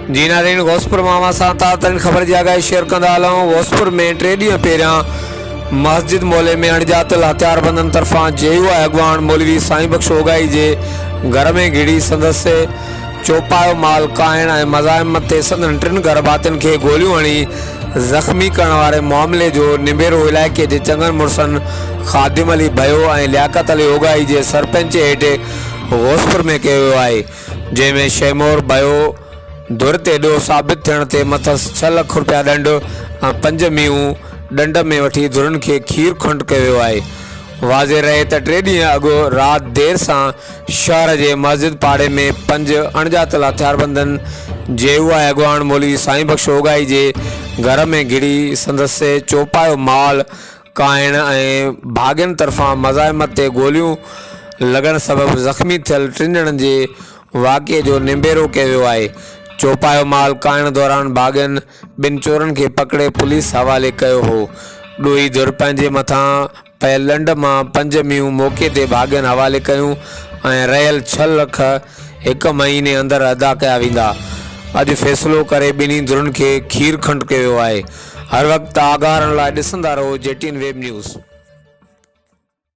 जी नाज़रीन, घोसपुर मामा सां ताज़ा ख़बर जी आगाही शेयर कंदा हलूं। घोसपुर में 3 ॾींहं पहिरियां मस्जिद मोहल्ले में अणॼातल हथियारबंदनि तरफ़ां जेयू अॻवान मौलवी साईं बख़्श ओगाई जे घर में घिड़ी संदसि चौपायो माल काइण ऐं मज़ाहिमत ते संदनि 3 घर भातियुनि खे गोलियूं हणी ज़ख़्मी करण वारे मामले जो निबेरो इलाइक़े जे चङनि मुड़सनि ख़ादिम अली भयो ऐं लियाकत अली ओगाई जे सरपंच हेठि घोसपुर में कयो वियो आहे, जंहिंमें शैमोर भयो धुर ते ॾोह साबित थियण ते मथसि 6 लख रुपया ॾंड ऐं 5 मींहं ॾंड में वठी धुरनि खे खीर खंड कयो वियो आहे। वाज़े रहे त 3 ॾींहं अॻु राति देर सां शहर जे मस्जिद पाड़े में 5 अणॼातल हथियारबंदनि जेऊआ अॻवान मौलवी साईं बख़्श ओगाई जे घर में घिड़ी संदसि चौपायो माल काइण ऐं भाॻियुनि तरफ़ां मज़ाहिमत ते गोलियूं लॻण सबबि ज़ख़्मी थियल 3 ॼणनि जे वाक़िए जो निबेरो कयो वियो आहे। चौपायो माल काइण दौरान भाॻियुनि 2 चोरनि खे पकड़े पुलिस हवाले कयो हो। ॾोही धुर पंहिंजे मथां पयल ॾंड मां 5 मींहं मौक़े ते भाॻियुनि हवाले कयूं ऐं रहियल 6 लख 1 महीने अंदरि अदा कया वेंदा। अॼु फ़ैसिलो करे ॿिन्ही धुरनि खे खीर खंड कयो वियो आहे। हर वक़्तु आगाह रहण लाइ ॾिसंदा रहो JTN वेब न्यूज़।